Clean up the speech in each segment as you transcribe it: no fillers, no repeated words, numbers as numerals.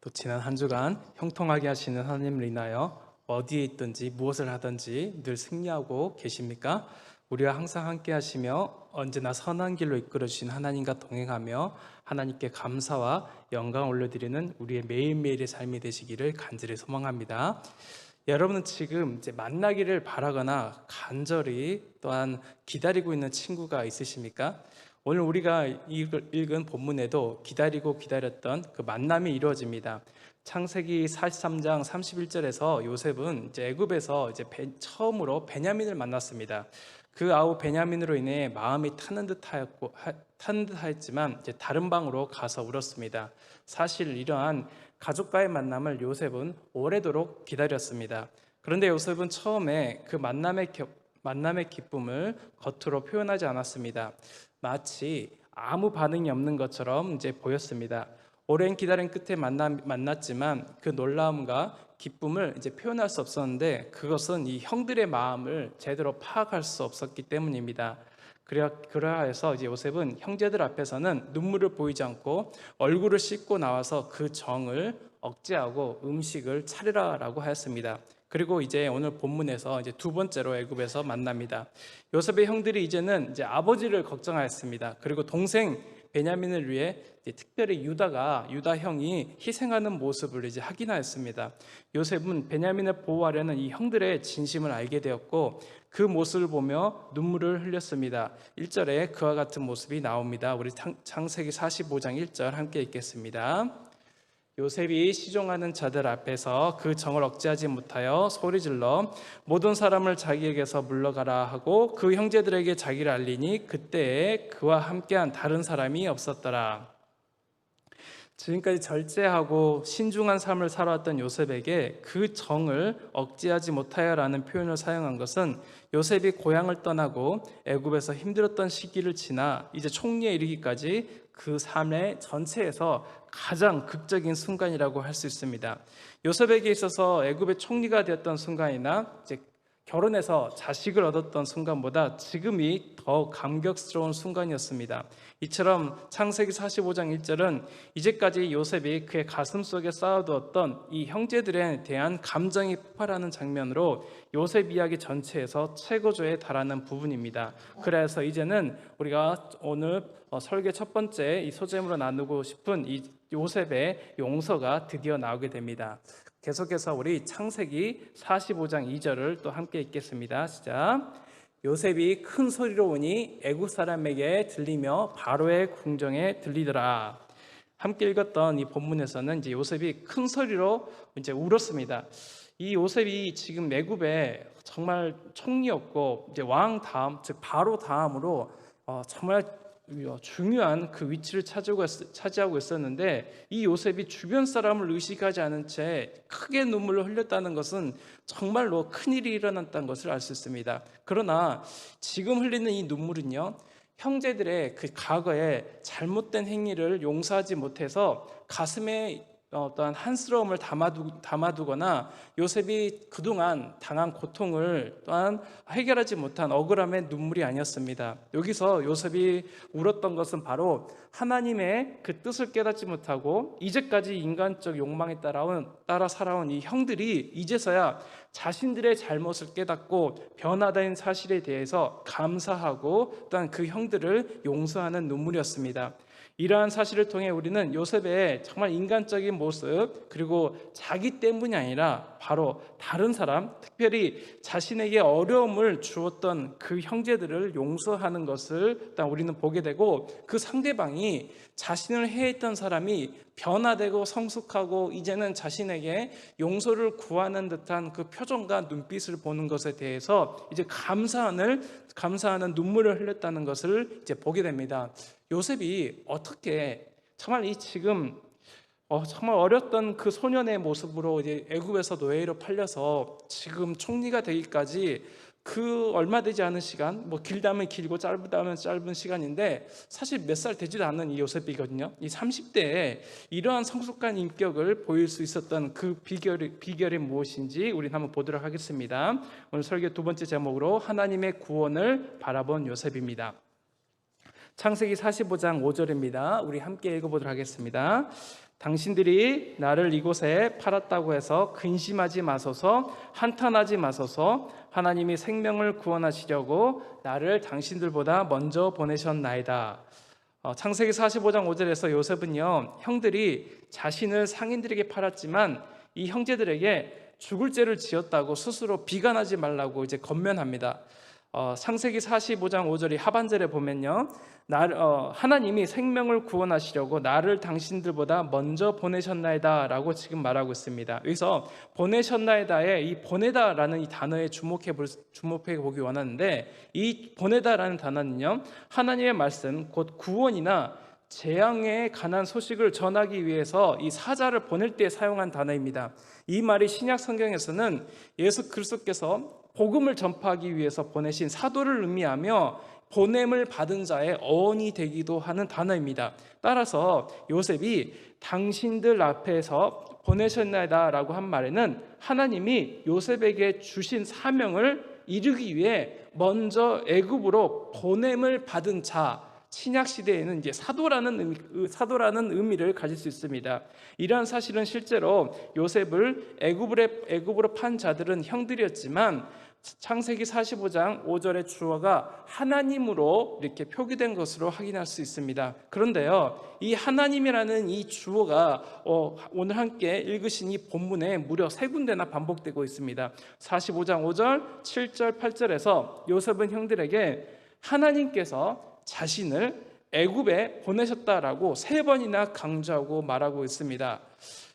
또 지난 한 주간 형통하게 하시는 하나님을 인하여 어디에 있든지 무엇을 하든지 늘 승리하고 계십니까? 우리와 항상 함께 하시며 언제나 선한 길로 이끌어 주신 하나님과 동행하며 하나님께 감사와 영광을 올려드리는 우리의 매일매일의 삶이 되시기를 간절히 소망합니다. 여러분은 지금 이제 만나기를 바라거나 간절히 또한 기다리고 있는 친구가 있으십니까? 오늘 우리가 읽은 본문에도 기다리고 기다렸던 그 만남이 이루어집니다. 창세기 43장 31절에서 요셉은 이제 애굽에서 처음으로 베냐민을 만났습니다. 그 아우 베냐민으로 인해 마음이 타는 듯하였지만 이제 다른 방으로 가서 울었습니다. 사실 이러한 가족과의 만남을 요셉은 오래도록 기다렸습니다. 그런데 요셉은 처음에 그 만남의 기쁨을 겉으로 표현하지 않았습니다. 마치 아무 반응이 없는 것처럼 이제 보였습니다. 오랜 기다림 끝에 만났지만 그 놀라움과 기쁨을 이제 표현할 수 없었는데 그것은 이 형들의 마음을 제대로 파악할 수 없었기 때문입니다. 그러해서 이제 요셉은 형제들 앞에서는 눈물을 보이지 않고 얼굴을 씻고 나와서 그 정을 억제하고 음식을 차리라라고 하였습니다. 그리고 이제 오늘 본문에서 이제 두 번째로 애굽에서 만납니다. 요셉의 형들이 이제는 이제 아버지를 걱정하였습니다. 그리고 동생 베냐민을 위해 특별히 유다 형이 희생하는 모습을 이제 확인하였습니다. 요셉은 베냐민을 보호하려는 이 형들의 진심을 알게 되었고 그 모습을 보며 눈물을 흘렸습니다. 1절에 그와 같은 모습이 나옵니다. 우리 창세기 45장 1절 함께 읽겠습니다. 요셉이 시종하는 자들 앞에서 그 정을 억제하지 못하여 소리질러 모든 사람을 자기에게서 물러가라 하고 그 형제들에게 자기를 알리니 그때에 그와 함께한 다른 사람이 없었더라. 지금까지 절제하고 신중한 삶을 살아왔던 요셉에게 그 정을 억제하지 못하여라는 표현을 사용한 것은 요셉이 고향을 떠나고 애굽에서 힘들었던 시기를 지나 이제 총리에 이르기까지 그 삶의 전체에서 가장 극적인 순간이라고 할 수 있습니다. 요셉에게 있어서 애굽의 총리가 되었던 순간이나 이제 결혼해서 자식을 얻었던 순간보다 지금이 더 감격스러운 순간이었습니다. 이처럼 창세기 45장 1절은 이제까지 요셉이 그의 가슴 속에 쌓아두었던 이 형제들에 대한 감정이 폭발하는 장면으로 요셉 이야기 전체에서 최고조에 달하는 부분입니다. 그래서 이제는 우리가 오늘 설계 첫 번째 이 소재로 나누고 싶은 이 요셉의 용서가 드디어 나오게 됩니다. 계속해서 우리 창세기 45장 2절을 또 함께 읽겠습니다. 시작. 요셉이 큰 소리로 우니 애굽 사람에게 들리며 바로의 궁정에 들리더라. 함께 읽었던 이 본문에서는 이제 요셉이 큰 소리로 이제 울었습니다. 이 요셉이 지금 애굽에 정말 총리였고 이제 왕 다음 즉 바로 다음으로 정말 중요한 그 위치를 차지하고 있었는데 이 요셉이 주변 사람을 의식하지 않은 채 크게 눈물을 흘렸다는 것은 정말로 큰일이 일어났다는 것을 알 수 있습니다. 그러나 지금 흘리는 이 눈물은요, 형제들의 그 과거의 잘못된 행위를 용서하지 못해서 가슴에 어떠한 한스러움을 담아두거나 요셉이 그동안 당한 고통을 또한 해결하지 못한 억울함의 눈물이 아니었습니다. 여기서 요셉이 울었던 것은 바로 하나님의 그 뜻을 깨닫지 못하고 이제까지 인간적 욕망에 따라 살아온 이 형들이 이제서야 자신들의 잘못을 깨닫고 변화된 사실에 대해서 감사하고 또한 그 형들을 용서하는 눈물이었습니다. 이러한 사실을 통해 우리는 요셉의 정말 인간적인 모습, 그리고 자기 때문이 아니라 바로 다른 사람, 특별히 자신에게 어려움을 주었던 그 형제들을 용서하는 것을 우리는 보게 되고, 그 상대방이 자신을 해했던 사람이 변화되고 성숙하고 이제는 자신에게 용서를 구하는 듯한 그 표정과 눈빛을 보는 것에 대해서 이제 감사하는 눈물을 흘렸다는 것을 이제 보게 됩니다. 요셉이 어떻게 정말 이 지금 정말 어렸던 그 소년의 모습으로 이제 애굽에서 노예로 팔려서 지금 총리가 되기까지 그 얼마 되지 않은 시간, 뭐 길다면 길고 짧다면 짧은 시간인데 사실 몇 살 되지도 않는 이 요셉이거든요. 이 30대에 이러한 성숙한 인격을 보일 수 있었던 그 비결이 무엇인지 우리 한번 보도록 하겠습니다. 오늘 설교 두 번째 제목으로 하나님의 구원을 바라본 요셉입니다. 창세기 45장 5절입니다. 우리 함께 읽어보도록 하겠습니다. 당신들이 나를 이곳에 팔았다고 해서 근심하지 마소서, 한탄하지 마소서. 하나님이 생명을 구원하시려고 나를 당신들보다 먼저 보내셨나이다. 창세기 45장 5절에서 요셉은요, 형들이 자신을 상인들에게 팔았지만 이 형제들에게 죽을 죄를 지었다고 스스로 비관하지 말라고 이제 권면합니다. 창세기 45장 5절이 하반절에 보면요, 하나님이 생명을 구원하시려고 나를 당신들보다 먼저 보내셨나이다 라고 지금 말하고 있습니다. 여기서 보내셨나이다의 이 보내다라는 이 단어에 주목해 보기 원하는데, 이 보내다라는 단어는요, 하나님의 말씀 곧 구원이나 재앙에 관한 소식을 전하기 위해서 이 사자를 보낼 때 사용한 단어입니다. 이 말이 신약 성경에서는 예수 그리스도께서 복음을 전파하기 위해서 보내신 사도를 의미하며 보냄을 받은 자의 어원이 되기도 하는 단어입니다. 따라서 요셉이 당신들 앞에서 보내셨나이다 라고 한 말에는 하나님이 요셉에게 주신 사명을 이루기 위해 먼저 애굽으로 보냄을 받은 자, 신약 시대에는 이제 사도라는 의미를 가질 수 있습니다. 이러한 사실은 실제로 요셉을 애굽으로 판 자들은 형들이었지만 창세기 45장 5절의 주어가 하나님으로 이렇게 표기된 것으로 확인할 수 있습니다. 그런데요, 이 하나님이라는 이 주어가 오늘 함께 읽으신 이 본문에 무려 3군데나 반복되고 있습니다. 45장 5절, 7절, 8절에서 요셉은 형들에게 하나님께서 자신을 애굽에 보내셨다라고 3번이나 강조하고 말하고 있습니다.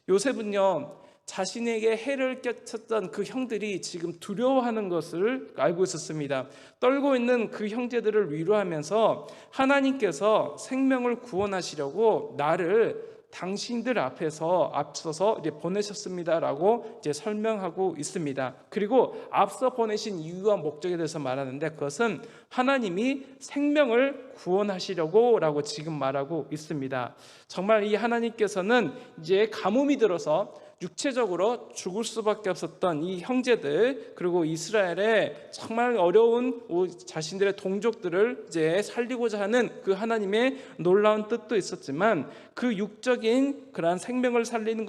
요셉은요, 자신에게 해를 끼쳤던 그 형들이 지금 두려워하는 것을 알고 있었습니다. 떨고 있는 그 형제들을 위로하면서 하나님께서 생명을 구원하시려고 나를 당신들 앞서서 이제 보내셨습니다라고 이제 설명하고 있습니다. 그리고 앞서 보내신 이유와 목적에 대해서 말하는데, 그것은 하나님이 생명을 구원하시려고라고 지금 말하고 있습니다. 정말 이 하나님께서는 이제 가뭄이 들어서 육체적으로 죽을 수밖에 없었던 이 형제들, 그리고 이스라엘의 정말 어려운 자신들의 동족들을 이제 살리고자 하는 그 하나님의 놀라운 뜻도 있었지만, 그 육적인 그러한 생명을 살리는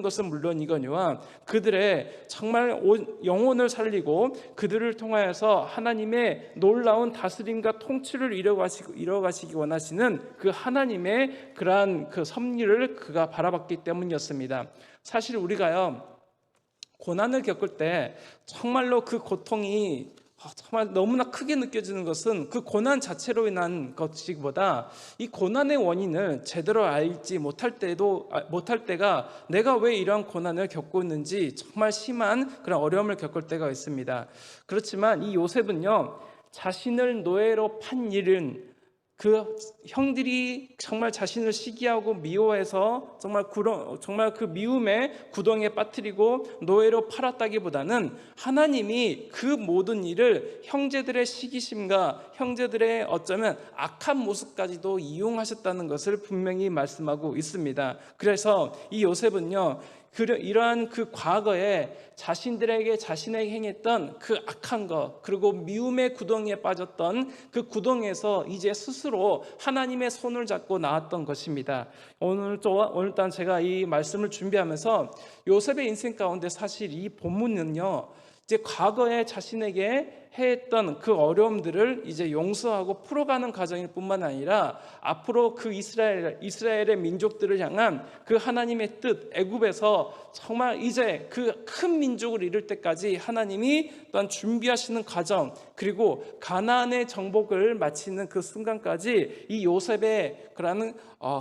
것은 물론이거니와 그들의 정말 영혼을 살리고 그들을 통하여서 하나님의 놀라운 다스림과 통치를 이뤄가시기 원하시는 그 하나님의 그러한 그 섭리를 그가 바라봤기 때문이었습니다. 사실 우리가요, 고난을 겪을 때 정말로 그 고통이 정말 너무나 크게 느껴지는 것은 그 고난 자체로 인한 것이기보다 이 고난의 원인을 제대로 알지 못할 때가 내가 왜 이러한 고난을 겪고 있는지 정말 심한 그런 어려움을 겪을 때가 있습니다. 그렇지만 이 요셉은요, 자신을 노예로 판 일은 그 형들이 정말 자신을 시기하고 미워해서 정말 그 미움에 구덩이에 빠뜨리고 노예로 팔았다기보다는 하나님이 그 모든 일을 형제들의 시기심과 형제들의 어쩌면 악한 모습까지도 이용하셨다는 것을 분명히 말씀하고 있습니다. 그래서 이 요셉은요, 이러한 그 과거에 자신에게 행했던 그 악한 것, 그리고 미움의 구덩이에 빠졌던 그 구덩이에서 이제 스스로 하나님의 손을 잡고 나왔던 것입니다. 오늘 또한 제가 이 말씀을 준비하면서 요셉의 인생 가운데 사실 이 본문은요, 이제 과거에 자신에게 해했던 그 어려움들을 이제 용서하고 풀어가는 과정일 뿐만 아니라 앞으로 그 이스라엘의 민족들을 향한 그 하나님의 뜻, 애굽에서 정말 이제 그 큰 민족을 이룰 때까지 하나님이 또한 준비하시는 과정, 그리고 가나안의 정복을 마치는 그 순간까지 이 요셉의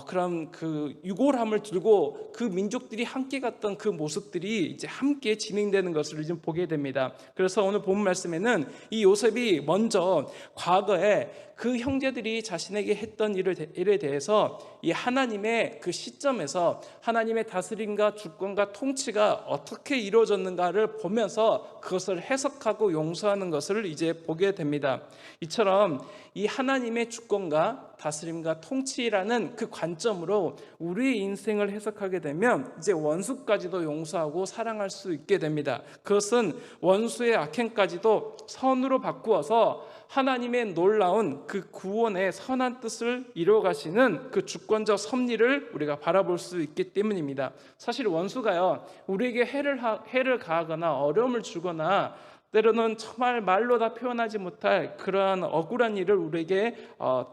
그런 그 유골함을 들고 그 민족들이 함께 갔던 그 모습들이 이제 함께 진행되는 것을 이제 보게 됩니다. 그래서 오늘 본 말씀에는 이 요셉이 먼저 과거에 그 형제들이 자신에게 했던 일에 대해서 이 하나님의 그 시점에서 하나님의 다스림과 주권과 통치가 어떻게 이루어졌는가를 보면서 그것을 해석하고 용서하는 것을 이제 보게 됩니다. 이처럼 이 하나님의 주권과 다스림과 통치라는 그 관점으로 우리의 인생을 해석하게 되면 이제 원수까지도 용서하고 사랑할 수 있게 됩니다. 그것은 원수의 악행까지도 선으로 바꾸어서 하나님의 놀라운 그 구원의 선한 뜻을 이루어가시는 그 주권적 섭리를 우리가 바라볼 수 있기 때문입니다. 사실 원수가요, 우리에게 해를 가하거나 어려움을 주거나 때로는 정말 말로 다 표현하지 못할 그러한 억울한 일을 우리에게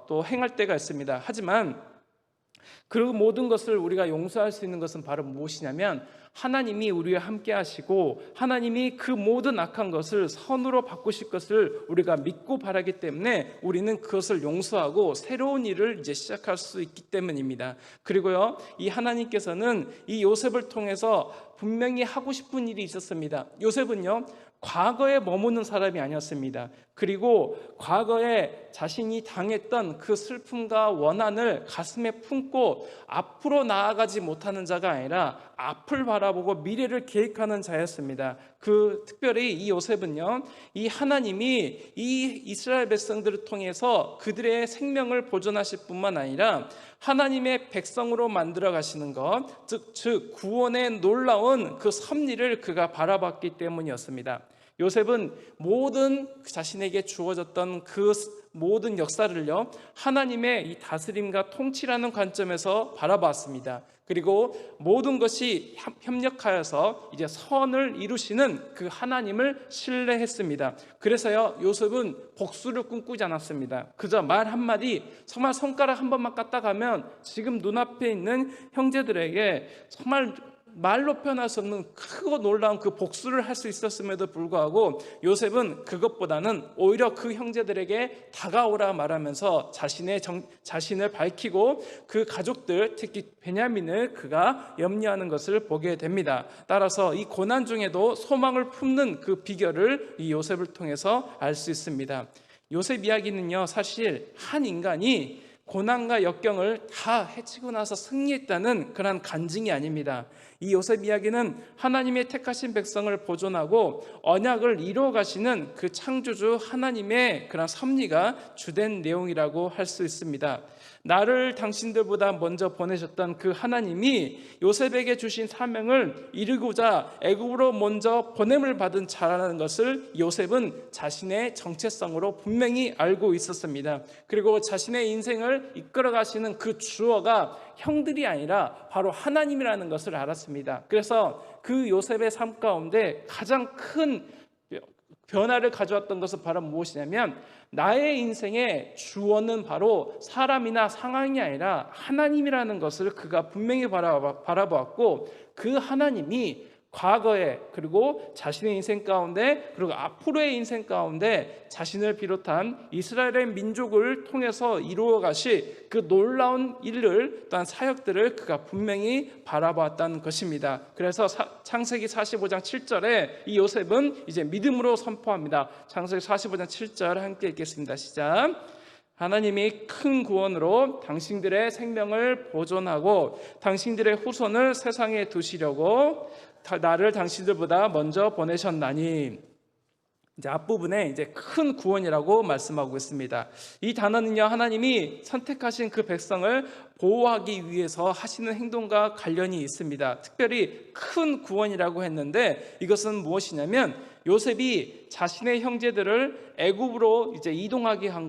또 행할 때가 있습니다. 하지만 그 모든 것을 우리가 용서할 수 있는 것은 바로 무엇이냐면, 하나님이 우리와 함께 하시고 하나님이 그 모든 악한 것을 선으로 바꾸실 것을 우리가 믿고 바라기 때문에 우리는 그것을 용서하고 새로운 일을 이제 시작할 수 있기 때문입니다. 그리고요, 이 하나님께서는 이 요셉을 통해서 분명히 하고 싶은 일이 있었습니다. 요셉은요, 과거에 머무는 사람이 아니었습니다. 그리고 과거에 자신이 당했던 그 슬픔과 원한을 가슴에 품고 앞으로 나아가지 못하는 자가 아니라 앞을 바라보고 미래를 계획하는 자였습니다. 특별히 이 요셉은요, 이 하나님이 이 이스라엘 백성들을 통해서 그들의 생명을 보존하실 뿐만 아니라 하나님의 백성으로 만들어 가시는 것, 즉 구원의 놀라운 그 섭리를 그가 바라봤기 때문이었습니다. 요셉은 모든 자신에게 주어졌던 그 모든 역사를요, 하나님의 이 다스림과 통치라는 관점에서 바라봤습니다. 그리고 모든 것이 협력하여서 이제 선을 이루시는 그 하나님을 신뢰했습니다. 그래서요, 요셉은 복수를 꿈꾸지 않았습니다. 그저 말 한마디, 정말 손가락 한 번만 까딱하면 지금 눈앞에 있는 형제들에게 정말 말로 표현할 수 없는 크고 놀라운 그 복수를 할 수 있었음에도 불구하고 요셉은 그것보다는 오히려 그 형제들에게 다가오라 말하면서 자신을 밝히고 그 가족들, 특히 베냐민을 그가 염려하는 것을 보게 됩니다. 따라서 이 고난 중에도 소망을 품는 그 비결을 이 요셉을 통해서 알 수 있습니다. 요셉 이야기는요, 사실 한 인간이 고난과 역경을 다 헤치고 나서 승리했다는 그런 간증이 아닙니다. 이 요셉 이야기는 하나님의 택하신 백성을 보존하고 언약을 이루어 가시는 그 창조주 하나님의 그런 섭리가 주된 내용이라고 할 수 있습니다. 나를 당신들보다 먼저 보내셨던 그 하나님이 요셉에게 주신 사명을 이루고자 애굽으로 먼저 보냄을 받은 자라는 것을 요셉은 자신의 정체성으로 분명히 알고 있었습니다. 그리고 자신의 인생을 이끌어 가시는 그 주어가 형들이 아니라 바로 하나님이라는 것을 알았습니다. 그래서 그 요셉의 삶 가운데 가장 큰 변화를 가져왔던 것은 바로 무엇이냐면, 나의 인생의 주어는 바로 사람이나 상황이 아니라 하나님이라는 것을 그가 분명히 바라보았고, 그 하나님이 과거에 그리고 자신의 인생 가운데 그리고 앞으로의 인생 가운데 자신을 비롯한 이스라엘의 민족을 통해서 이루어 가실 그 놀라운 일을, 또한 사역들을 그가 분명히 바라보았다는 것입니다. 그래서 창세기 45장 7절에 이 요셉은 이제 믿음으로 선포합니다. 창세기 45장 7절 함께 읽겠습니다. 시작. 하나님이 큰 구원으로 당신들의 생명을 보존하고 당신들의 후손을 세상에 두시려고 나를 당신들보다 먼저 보내셨나니. 이제 앞부분에 이제 큰 구원이라고 말씀하고 있습니다. 이 단어는요, 하나님이 선택하신 그 백성을 보호하기 위해서 하시는 행동과 관련이 있습니다. 특별히 큰 구원이라고 했는데, 이것은 무엇이냐면 요셉이 자신의 형제들을 애굽으로 이제 이동하게 한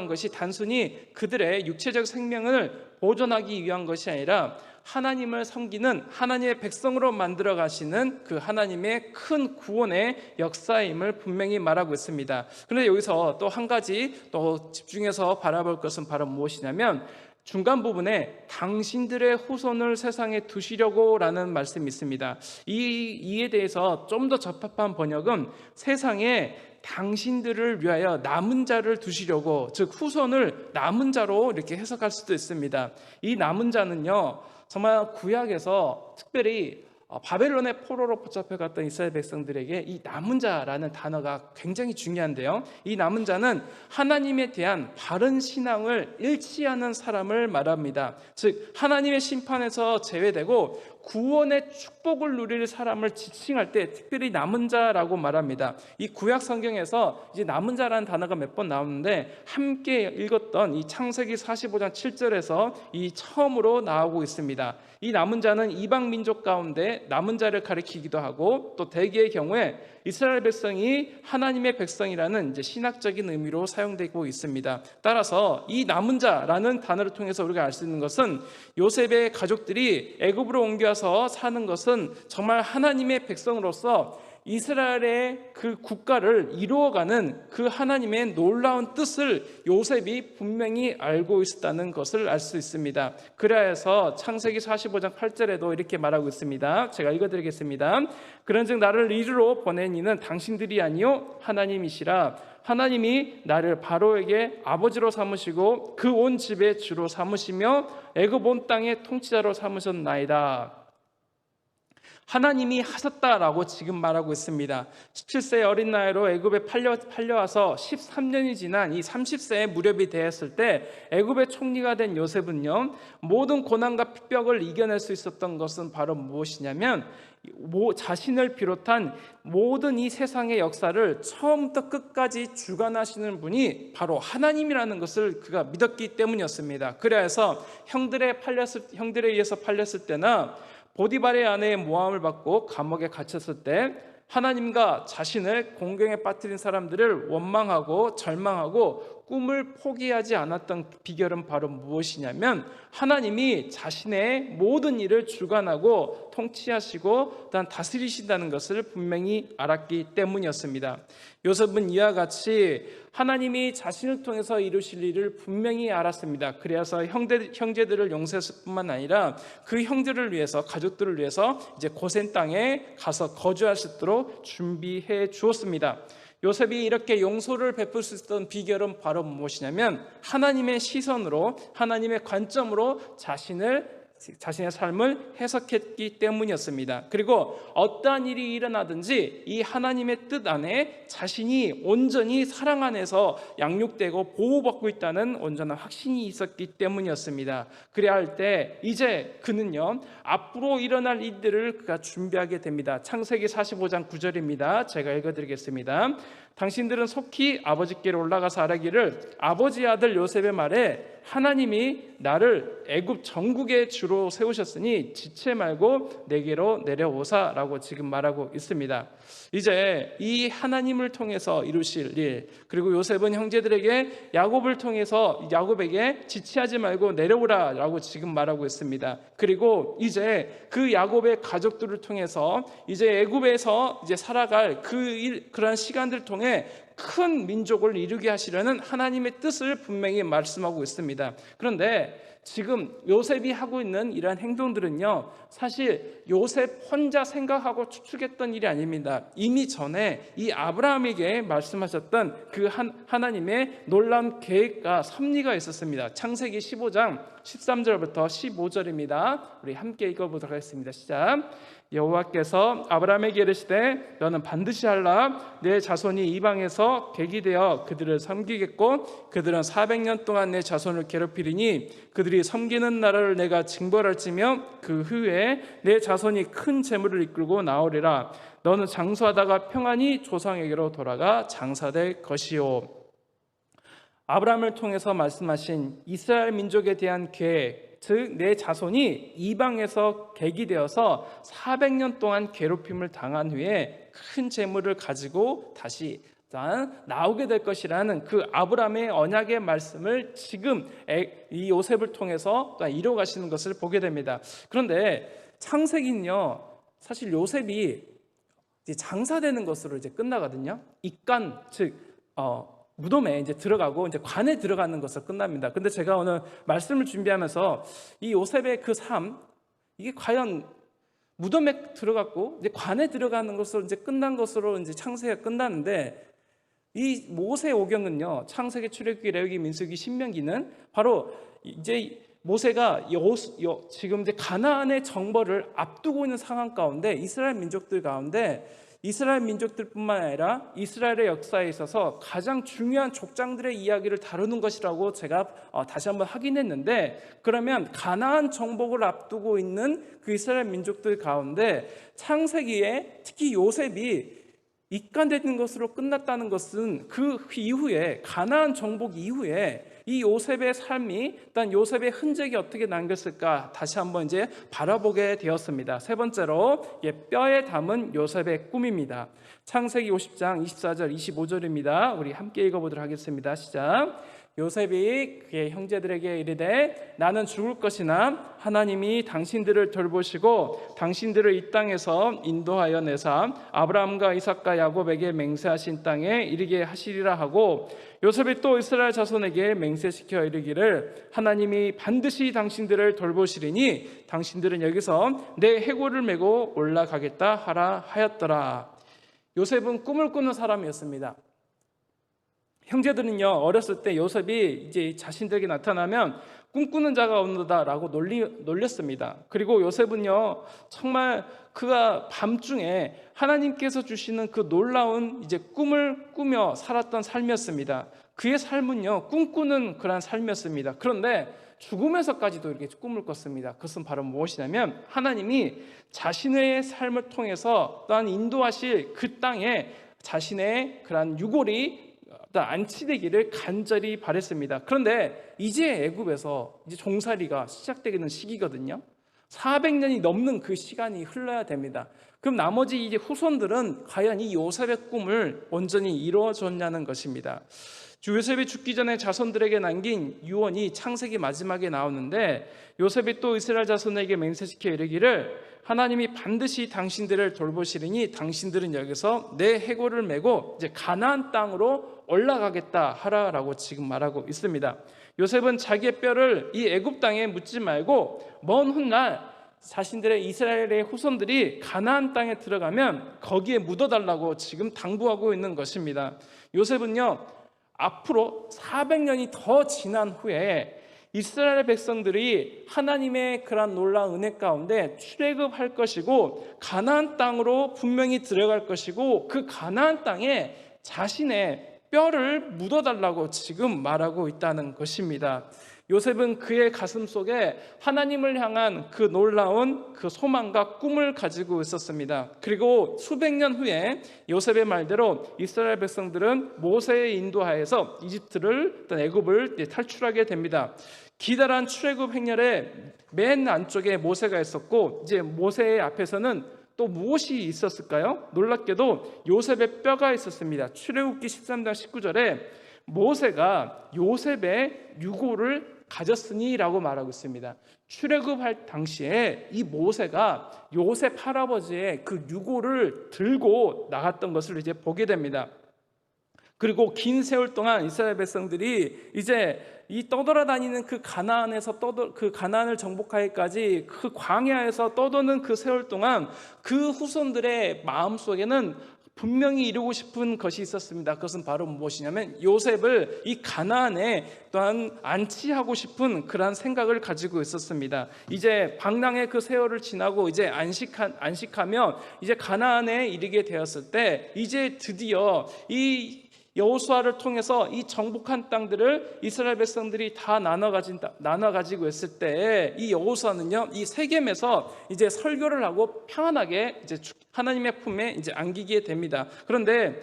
것이 단순히 그들의 육체적 생명을 보존하기 위한 것이 아니라 하나님을 섬기는 하나님의 백성으로 만들어 가시는 그 하나님의 큰 구원의 역사임을 분명히 말하고 있습니다. 그런데 여기서 또 한 가지 또 집중해서 바라볼 것은 바로 무엇이냐면, 중간 부분에 당신들의 후손을 세상에 두시려고 라는 말씀이 있습니다. 이에 대해서 좀 더 적합한 번역은 세상에 당신들을 위하여 남은 자를 두시려고, 즉 후손을 남은 자로 이렇게 해석할 수도 있습니다. 이 남은 자는요, 정말 구약에서 특별히 바벨론의 포로로 붙잡혀갔던 이스라엘 백성들에게 이 남은 자라는 단어가 굉장히 중요한데요, 이 남은 자는 하나님에 대한 바른 신앙을 일치하는 사람을 말합니다. 즉 하나님의 심판에서 제외되고 구원의 축복을 누릴 사람을 지칭할 때 특별히 남은 자라고 말합니다. 이 구약 성경에서 이제 남은 자라는 단어가 몇 번 나오는데, 함께 읽었던 이 창세기 45장 7절에서 이 처음으로 나오고 있습니다. 이 남은 자는 이방 민족 가운데 남은 자를 가리키기도 하고, 또 대개의 경우에 이스라엘 백성이 하나님의 백성이라는 이제 신학적인 의미로 사용되고 있습니다. 따라서 이 남은 자라는 단어를 통해서 우리가 알 수 있는 것은 요셉의 가족들이 애굽으로 옮겨서 사는 것은 정말 하나님의 백성으로서 이스라엘의 그 국가를 이루어가는 그 하나님의 놀라운 뜻을 요셉이 분명히 알고 있었다는 것을 알 수 있습니다. 그래서 창세기 45장 8절에도 이렇게 말하고 있습니다. 제가 읽어드리겠습니다. 그런즉 나를 이리로 보낸 이는 당신들이 아니요 하나님이시라. 하나님이 나를 바로에게 아버지로 삼으시고 그 온 집의 주로 삼으시며 애굽 온 땅의 통치자로 삼으셨나이다. 하나님이 하셨다라고 지금 말하고 있습니다. 17세의 어린 나이로 애굽에 팔려와서 13년이 지난 이 30세의 무렵이 되었을 때 애굽의 총리가 된 요셉은요, 모든 고난과 핍박을 이겨낼 수 있었던 것은 바로 무엇이냐면 자신을 비롯한 모든 이 세상의 역사를 처음부터 끝까지 주관하시는 분이 바로 하나님이라는 것을 그가 믿었기 때문이었습니다. 그래서 형들에 의해서 팔렸을 때나 보디발의 아내의 모함을 받고 감옥에 갇혔을 때 하나님과 자신을 공경에 빠뜨린 사람들을 원망하고 절망하고 꿈을 포기하지 않았던 비결은 바로 무엇이냐면 하나님이 자신의 모든 일을 주관하고 통치하시고 또한 다스리신다는 것을 분명히 알았기 때문이었습니다. 요셉은 이와 같이 하나님이 자신을 통해서 이루실 일을 분명히 알았습니다. 그래서 형제들을 용서했을 뿐만 아니라 그 형제를 위해서, 가족들을 위해서 이제 고센 땅에 가서 거주할 수 있도록 준비해 주었습니다. 요셉이 이렇게 용서를 베풀 수 있었던 비결은 바로 무엇이냐면 하나님의 시선으로, 하나님의 관점으로 자신의 삶을 해석했기 때문이었습니다. 그리고 어떠한 일이 일어나든지 이 하나님의 뜻 안에 자신이 온전히 사랑 안에서 양육되고 보호받고 있다는 온전한 확신이 있었기 때문이었습니다. 그래야 할 때 이제 그는요, 앞으로 일어날 일들을 그가 준비하게 됩니다. 창세기 45장 9절입니다. 제가 읽어드리겠습니다. 당신들은 속히 아버지께로 올라가서 아뢰기를 아버지 아들 요셉의 말에 하나님이 나를 애굽 전국의 주로 세우셨으니 지체 말고 내게로 내려오사라고 지금 말하고 있습니다. 이제 이 하나님을 통해서 이루실 일, 그리고 요셉은 형제들에게 야곱에게 지체하지 말고 내려오라라고 지금 말하고 있습니다. 그리고 이제 그 야곱의 가족들을 통해서 이제 애굽에서 이제 살아갈 그러한 시간들을 통해 큰 민족을 이루게 하시려는 하나님의 뜻을 분명히 말씀하고 있습니다. 그런데 지금 요셉이 하고 있는 이러한 행동들은요, 사실 요셉 혼자 생각하고 추측했던 일이 아닙니다. 이미 전에 이 아브라함에게 말씀하셨던 그 하나님의 놀라운 계획과 섭리가 있었습니다. 창세기 15장 13절부터 15절입니다. 우리 함께 읽어보도록 하겠습니다. 시작. 여호와께서 아브라함에게 이르시되 너는 반드시 알라. 내 자손이 이방에서 객이 되어 그들을 섬기겠고 그들은 400년 동안 내 자손을 괴롭히리니 그들이 섬기는 나라를 내가 징벌할지며 그 후에 내 자손이 큰 재물을 이끌고 나오리라. 너는 장수하다가 평안히 조상에게로 돌아가 장사될 것이요. 아브라함을 통해서 말씀하신 이스라엘 민족에 대한 계획, 즉 내 자손이 이방에서 객이 되어서 400년 동안 괴롭힘을 당한 후에 큰 재물을 가지고 다시 나오게 될 것이라는 그 아브라함의 언약의 말씀을 지금 이 요셉을 통해서 이루어 가시는 것을 보게 됩니다. 그런데 창세기는요, 사실 요셉이 이제 장사되는 것으로 이제 끝나거든요. 입간, 즉 무덤에 이제 들어가고 이제 관에 들어가는 것으로 끝납니다. 근데 제가 오늘 말씀을 준비하면서 이 요셉의 그 삶, 이게 과연 무덤에 들어갔고 이제 관에 들어가는 것으로 이제 끝난 것으로 이제 창세기가 끝나는데, 이 모세오경은요, 창세기, 출애굽기, 레위기, 민수기, 신명기는 바로 이제 모세가 지금 이제 가나안의 정벌을 앞두고 있는 상황 가운데 이스라엘 민족들 가운데 이스라엘 민족들뿐만 아니라 이스라엘의 역사에 있어서 가장 중요한 족장들의 이야기를 다루는 것이라고 제가 다시 한번 확인했는데, 그러면 가나안 정복을 앞두고 있는 그 이스라엘 민족들 가운데 창세기에 특히 요셉이 입간되는 것으로 끝났다는 것은 그 이후에, 가나안 정복 이후에 이 요셉의 삶이, 일단 요셉의 흔적이 어떻게 남겼을까 다시 한번 이제 바라보게 되었습니다. 세 번째로 뼈에 담은 요셉의 꿈입니다. 창세기 50장 24절 25절입니다. 우리 함께 읽어보도록 하겠습니다. 시작. 요셉이 그의 형제들에게 이르되 나는 죽을 것이나 하나님이 당신들을 돌보시고 당신들을 이 땅에서 인도하여 내사 아브라함과 이삭과 야곱에게 맹세하신 땅에 이르게 하시리라 하고, 요셉이 또 이스라엘 자손에게 맹세시켜 이르기를 하나님이 반드시 당신들을 돌보시리니 당신들은 여기서 내 해골을 메고 올라가겠다 하라 하였더라. 요셉은 꿈을 꾸는 사람이었습니다. 형제들은요, 어렸을 때 요셉이 이제 자신들에게 나타나면 꿈꾸는 자가 온다라고 놀렸습니다. 그리고 요셉은요, 정말 그가 밤중에 하나님께서 주시는 그 놀라운 이제 꿈을 꾸며 살았던 삶이었습니다. 그의 삶은요, 꿈꾸는 그런 삶이었습니다. 그런데 죽으면서까지도 이렇게 꿈을 꿨습니다. 그것은 바로 무엇이냐면 하나님이 자신의 삶을 통해서 또한 인도하실 그 땅에 자신의 그런 유골이 안치되기를 간절히 바랬습니다. 그런데 이제 애굽에서 이제 종살이가 시작되는 시기거든요. 400년이 넘는 그 시간이 흘러야 됩니다. 그럼 나머지 이제 후손들은 과연 이 요셉의 꿈을 온전히 이루어줬냐는 것입니다. 요셉이 죽기 전에 자손들에게 남긴 유언이 창세기 마지막에 나오는데, 요셉이 또 이스라엘 자손에게 맹세시켜 이르기를 하나님이 반드시 당신들을 돌보시리니 당신들은 여기서 내 해골을 메고 이제 가나안 땅으로 올라가겠다 하라라고 지금 말하고 있습니다. 요셉은 자기의 뼈를 이 애굽 땅에 묻지 말고 먼 훗날 자신들의 이스라엘의 후손들이 가나안 땅에 들어가면 거기에 묻어달라고 지금 당부하고 있는 것입니다. 요셉은요, 앞으로 400년이 더 지난 후에 이스라엘 백성들이 하나님의 그런 놀라운 은혜 가운데 출애굽할 것이고 가나안 땅으로 분명히 들어갈 것이고 그 가나안 땅에 자신의 뼈를 묻어달라고 지금 말하고 있다는 것입니다. 요셉은 그의 가슴 속에 하나님을 향한 그 놀라운 그 소망과 꿈을 가지고 있었습니다. 그리고 수백 년 후에 요셉의 말대로 이스라엘 백성들은 모세의 인도하에서 이집트를, 애굽을 탈출하게 됩니다. 기다란 출애굽 행렬의 맨 안쪽에 모세가 있었고, 이제 모세의 앞에서는 또 무엇이 있었을까요? 놀랍게도 요셉의 뼈가 있었습니다. 출애굽기 13장 19절에 모세가 요셉의 유골을 가졌으니라고 말하고 있습니다. 출애굽할 당시에 이 모세가 요셉 할아버지의 그 유골을 들고 나갔던 것을 이제 보게 됩니다. 그리고 긴 세월 동안 이스라엘 백성들이 이제 이 떠돌아다니는 그 가나안에서 그 가나안을 정복하기까지 그 광야에서 떠도는 그 세월 동안 그 후손들의 마음 속에는 분명히 이루고 싶은 것이 있었습니다. 그것은 바로 무엇이냐면 요셉을 이 가나안에 또한 안치하고 싶은 그러한 생각을 가지고 있었습니다. 이제 방랑의 그 세월을 지나고 이제 안식하며 이제 가나안에 이르게 되었을 때 이제 드디어 이 여호수아를 통해서 이 정복한 땅들을 이스라엘 백성들이 다 나눠 가지고 있을 때 이 여호수아는요, 이 세겜에서 이제 설교를 하고 평안하게 이제 하나님의 품에 이제 안기게 됩니다. 그런데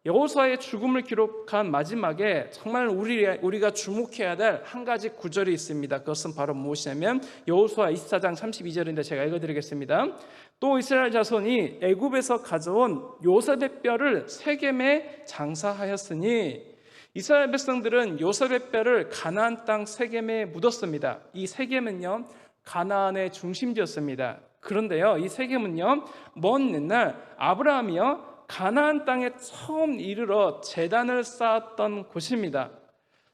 여호수아의 죽음을 기록한 마지막에 정말 우리가 주목해야 될 한 가지 구절이 있습니다. 그것은 바로 무엇이냐면 여호수아 24장 32절인데 제가 읽어드리겠습니다. 또 이스라엘 자손이 애굽에서 가져온 요셉의 뼈를 세겜에 장사하였으니, 이스라엘 백성들은 요셉의 뼈를 가나안 땅 세겜에 묻었습니다. 이 세겜은요, 가나안의 중심지였습니다. 그런데요, 이 세겜은요, 먼 옛날 아브라함이요, 가나안 땅에 처음 이르러 제단을 쌓았던 곳입니다.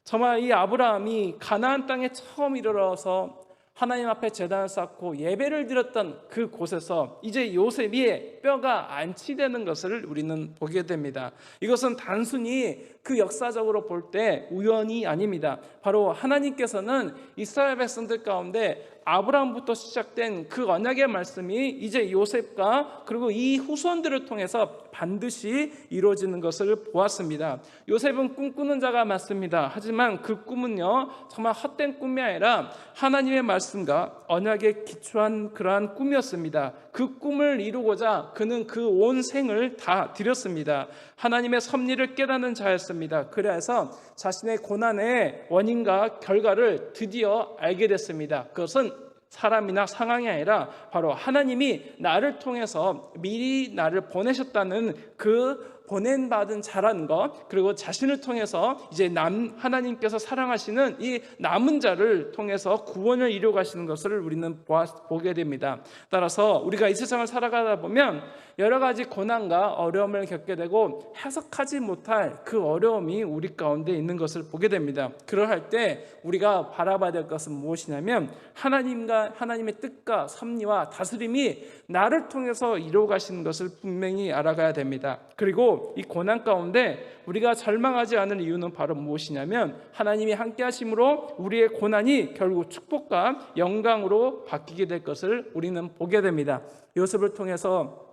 정말 이 아브라함이 가나안 땅에 처음 이르러서 하나님 앞에 제단을 쌓고 예배를 드렸던 그 곳에서 이제 요셉의 뼈가 안치되는 것을 우리는 보게 됩니다. 이것은 단순히 그 역사적으로 볼 때 우연이 아닙니다. 바로 하나님께서는 이스라엘 백성들 가운데 아브라함부터 시작된 그 언약의 말씀이 이제 요셉과 그리고 이 후손들을 통해서 반드시 이루어지는 것을 보았습니다. 요셉은 꿈꾸는 자가 맞습니다. 하지만 그 꿈은요, 정말 헛된 꿈이 아니라 하나님의 말씀과 언약에 기초한 그러한 꿈이었습니다. 그 꿈을 이루고자 그는 그 온 생을 다 드렸습니다. 하나님의 섭리를 깨닫는 자였습니다. 그래서 자신의 고난의 원인과 결과를 드디어 알게 됐습니다. 그것은 사람이나 상황이 아니라 바로 하나님이 나를 통해서 미리 나를 보내셨다는 그 보낸받은 자라는 것, 그리고 자신을 통해서 이제 하나님께서 사랑하시는 이 남은 자를 통해서 구원을 이루어 가시는 것을 우리는 보게 됩니다. 따라서 우리가 이 세상을 살아가다 보면 여러 가지 고난과 어려움을 겪게 되고 해석하지 못할 그 어려움이 우리 가운데 있는 것을 보게 됩니다. 그러할 때 우리가 바라봐야 될 것은 무엇이냐면 하나님의 뜻과 섭리와 다스림이 나를 통해서 이루어 가시는 것을 분명히 알아가야 됩니다. 그리고 이 고난 가운데 우리가 절망하지 않을 이유는 바로 무엇이냐면 하나님이 함께 하심으로 우리의 고난이 결국 축복과 영광으로 바뀌게 될 것을 우리는 보게 됩니다. 요셉을 통해서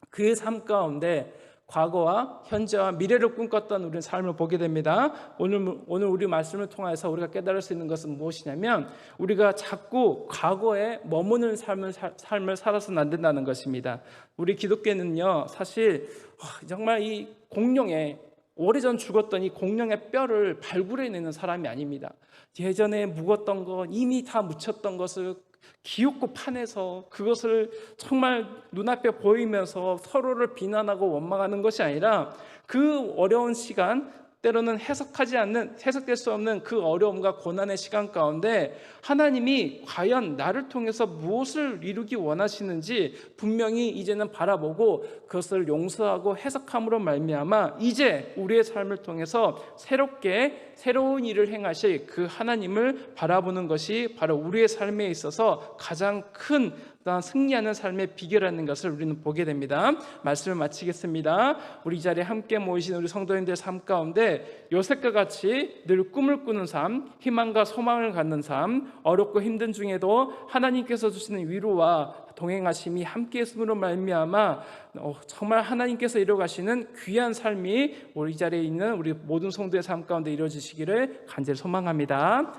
그의 삶 가운데 과거와 현재와 미래를 꿈꿨던 우리의 삶을 보게 됩니다. 오늘 우리 말씀을 통해서 우리가 깨달을 수 있는 것은 무엇이냐면 우리가 자꾸 과거에 머무는 삶을 살아서는 안 된다는 것입니다. 우리 기독교는요, 사실 정말 이 공룡의 오래전 죽었던 이 공룡의 뼈를 발굴해내는 사람이 아닙니다. 예전에 묵었던 것, 이미 다 묻혔던 것을 기웃고 파내서 그것을 정말 눈앞에 보이면서 서로를 비난하고 원망하는 것이 아니라 그 어려운 시간, 때로는 해석될 수 없는 그 어려움과 고난의 시간 가운데 하나님이 과연 나를 통해서 무엇을 이루기 원하시는지 분명히 이제는 바라보고 그것을 용서하고 해석함으로 말미암아 이제 우리의 삶을 통해서 새로운 일을 행하실 그 하나님을 바라보는 것이 바로 우리의 삶에 있어서 가장 큰 승리하는 삶의 비결이라는 것을 우리는 보게 됩니다. 말씀을 마치겠습니다. 우리 이 자리에 함께 모이신 우리 성도님들 삶 가운데 요셉과 같이 늘 꿈을 꾸는 삶, 희망과 소망을 갖는 삶, 어렵고 힘든 중에도 하나님께서 주시는 위로와 동행하심이 함께 있음으로 말미암아 정말 하나님께서 이루어가시는 귀한 삶이 우리 이 자리에 있는 우리 모든 성도의 삶 가운데 이루어지시기를 간절히 소망합니다.